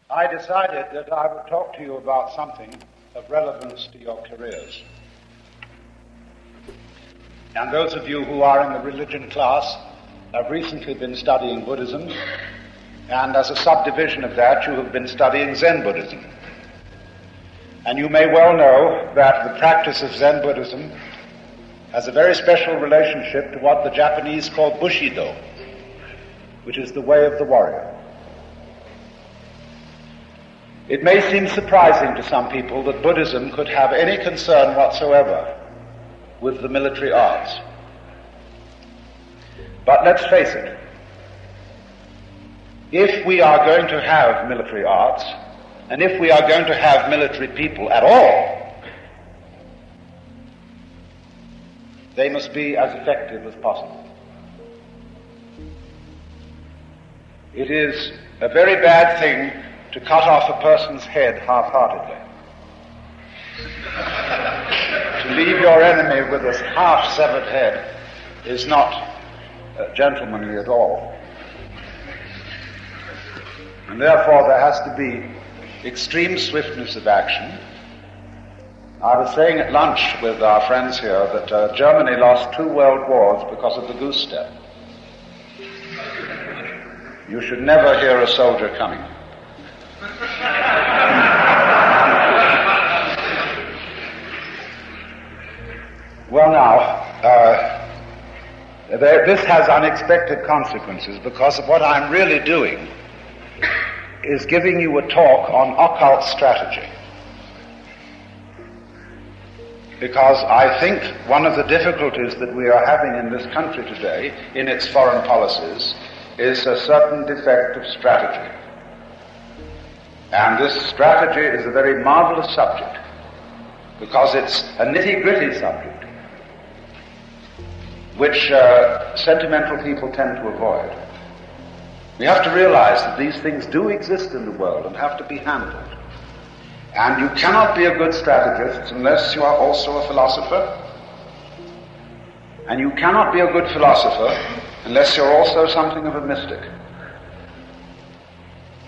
I decided that I would talk to you about something of relevance to your careers. And those of you who are in the religion class have recently been studying Buddhism, and as a subdivision of that, you have been studying Zen Buddhism. And you may well know that the practice of Zen Buddhism has a very special relationship to what the Japanese call Bushido, which is the way of the warrior. It may seem surprising to some people that Buddhism could have any concern whatsoever with the military arts. But let's face it, if we are going to have military arts, and if we are going to have military people at all, they must be as effective as possible. It is a very bad thing to cut off a person's head half-heartedly. To leave your enemy with a half-severed head is not gentlemanly at all. And therefore there has to be extreme swiftness of action. I was saying at lunch with our friends here that Germany lost 2 world wars because of the goose step. You should never hear a soldier coming. Well now, this has unexpected consequences because what I'm really doing is giving you a talk on occult strategy. Because I think one of the difficulties that we are having in this country today, in its foreign policies, is a certain defect of strategy. And this strategy is a very marvelous subject, because it's a nitty-gritty subject, which sentimental people tend to avoid. We have to realize that these things do exist in the world and have to be handled. And you cannot be a good strategist unless you are also a philosopher. And you cannot be a good philosopher unless you're also something of a mystic.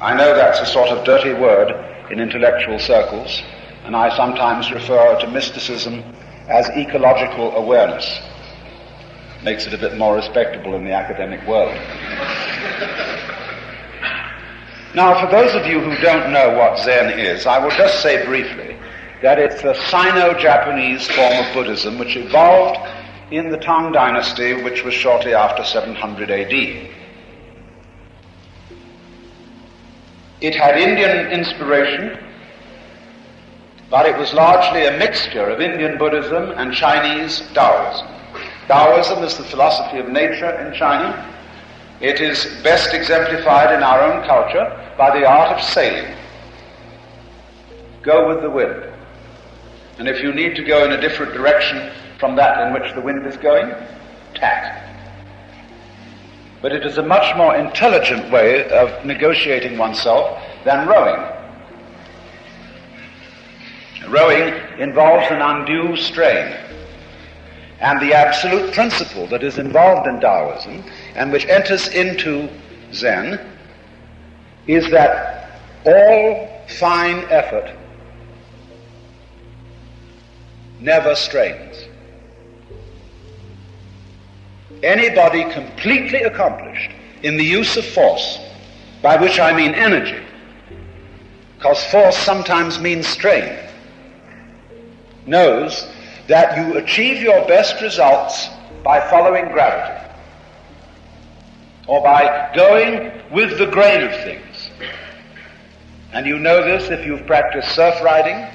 I know that's a sort of dirty word in intellectual circles, and I sometimes refer to mysticism as ecological awareness. Makes it a bit more respectable in the academic world. Now, for those of you who don't know what Zen is, I will just say briefly that it's a Sino-Japanese form of Buddhism which evolved in the Tang Dynasty, which was shortly after 700 AD. It had Indian inspiration, but it was largely a mixture of Indian Buddhism and Chinese Taoism. Taoism is the philosophy of nature in China. It is best exemplified in our own culture by the art of sailing. Go with the wind. And if you need to go in a different direction from that in which the wind is going, tack. But it is a much more intelligent way of negotiating oneself than rowing. Rowing involves an undue strain. And the absolute principle that is involved in Taoism and which enters into Zen is that all fine effort never strains. Anybody completely accomplished in the use of force, by which I mean energy, because force sometimes means strain, knows that you achieve your best results by following gravity, or by going with the grain of things. And you know this if you've practiced surf riding,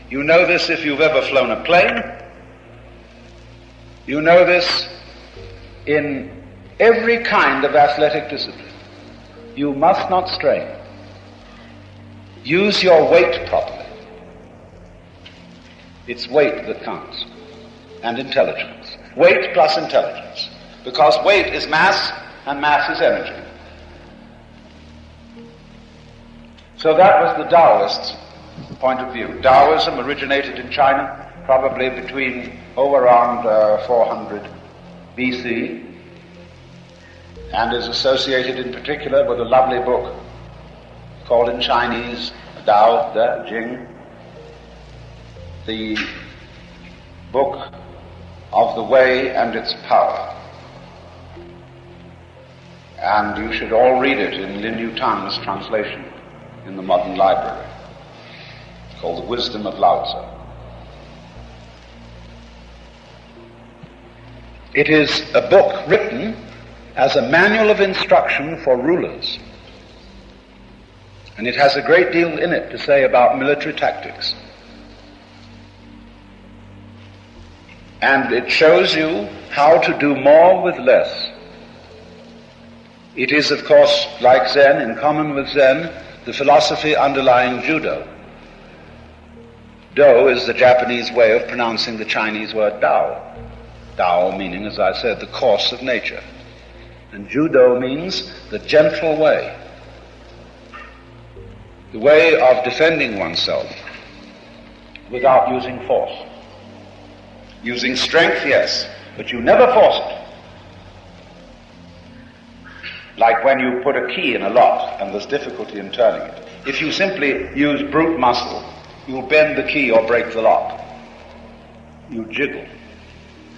you know this if you've ever flown a plane, you know this in every kind of athletic discipline. You must not strain. Use your weight properly. It's weight that counts, and intelligence. Weight plus intelligence. Because weight is mass, and mass is energy. So that was the Taoist's point of view. Taoism originated in China probably between around 400 BC, and is associated in particular with a lovely book called in Chinese Dao De Jing, the book of the way and its power. And you should all read it in Lin Yu Tang's translation in the modern library, called The Wisdom of Lao Tzu. It is a book written as a manual of instruction for rulers. And it has a great deal in it to say about military tactics. And it shows you how to do more with less. It is, of course, like Zen, in common with Zen, the philosophy underlying Judo. Do is the Japanese way of pronouncing the Chinese word Dao. Dao meaning, as I said, the course of nature. And Judo means the gentle way. The way of defending oneself without using force. Using strength, yes, but you never force it. Like when you put a key in a lock and there's difficulty in turning it. If you simply use brute muscle, you'll bend the key or break the lock. You jiggle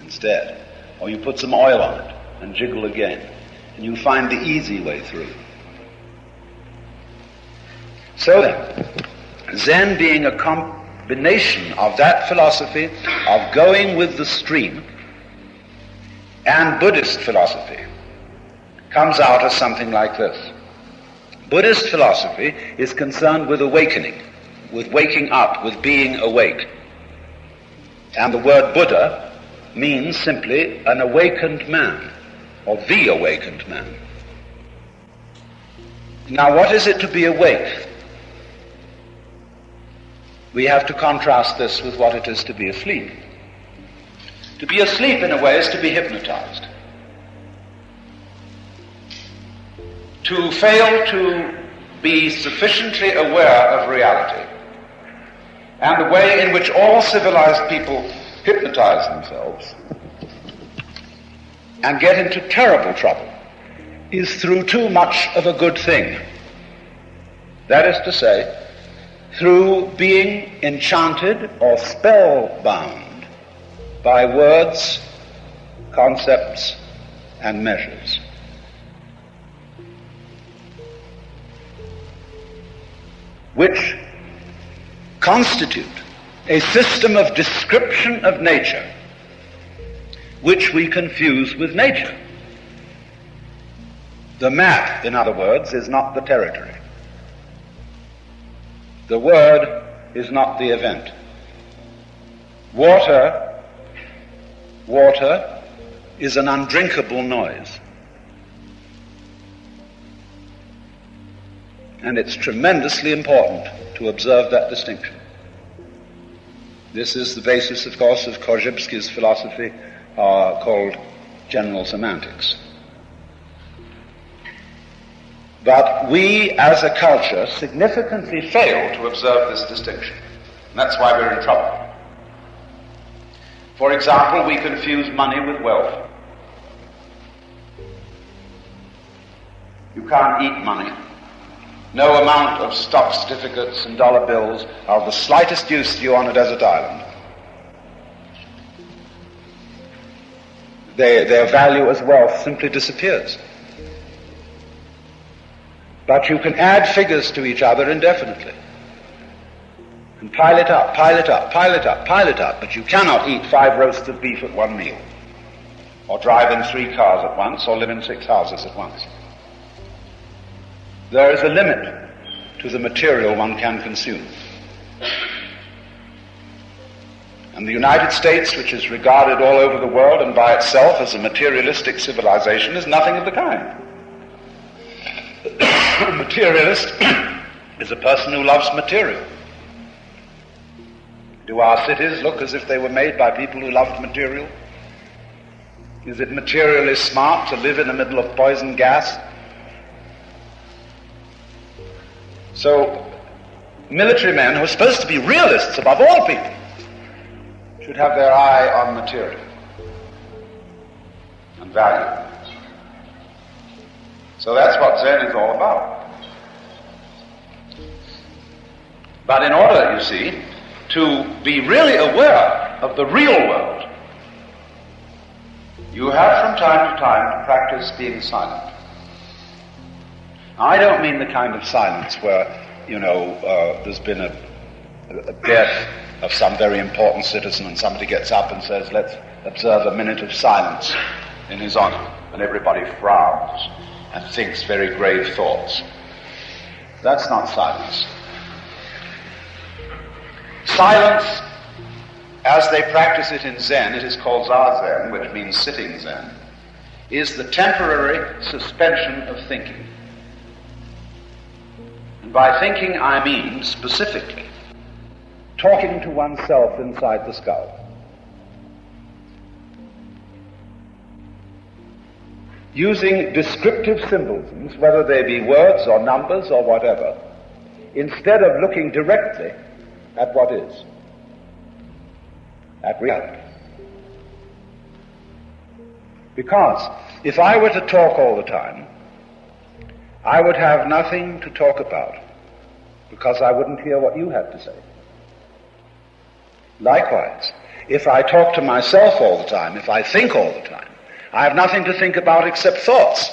instead. Or you put some oil on it and jiggle again. And you find the easy way through. So then, Zen being a combination of that philosophy of going with the stream and Buddhist philosophy comes out as something like this. Buddhist philosophy is concerned with awakening, with waking up, with being awake. And the word Buddha means simply an awakened man, or the awakened man. Now, what is it to be awake? We have to contrast this with what it is to be asleep. To be asleep, in a way, is to be hypnotized. To fail to be sufficiently aware of reality. And the way in which all civilized people hypnotize themselves and get into terrible trouble is through too much of a good thing. That is to say, through being enchanted or spellbound by words, concepts, and measures. Which constitute a system of description of nature which we confuse with nature. The map, in other words, is not the territory. The word is not the event. Water is an undrinkable noise. And it's tremendously important to observe that distinction. This is the basis, of course, of Korzybski's philosophy called general semantics. But we, as a culture, significantly fail to observe this distinction. And that's why we're in trouble. For example, we confuse money with wealth. You can't eat money. No amount of stock certificates and dollar bills are of the slightest use to you on a desert island. Their value as wealth simply disappears. But you can add figures to each other indefinitely. And pile it up, pile it up, pile it up, pile it up. But you cannot eat 5 roasts of beef at one meal. Or drive in 3 cars at once, or live in 6 houses at once. There is a limit to the material one can consume. And the United States, which is regarded all over the world and by itself as a materialistic civilization, is nothing of the kind. A materialist is a person who loves material. Do our cities look as if they were made by people who loved material? Is it materially smart to live in the middle of poison gas? So, military men who are supposed to be realists above all people should have their eye on material and value. So that's what Zen is all about. But in order, you see, to be really aware of the real world, you have from time to time to practice being silent. I don't mean the kind of silence where, there's been a death of some very important citizen and somebody gets up and says, let's observe a minute of silence in his honor, and everybody frowns and thinks very grave thoughts. That's not silence. Silence, as they practice it in Zen, it is called Zazen, which means sitting Zen, is the temporary suspension of thinking. And by thinking I mean, specifically, talking to oneself inside the skull. Using descriptive symbolisms, whether they be words or numbers or whatever, instead of looking directly at what is, at reality. Because if I were to talk all the time, I would have nothing to talk about, because I wouldn't hear what you had to say. Likewise, if I talk to myself all the time, if I think all the time, I have nothing to think about except thoughts.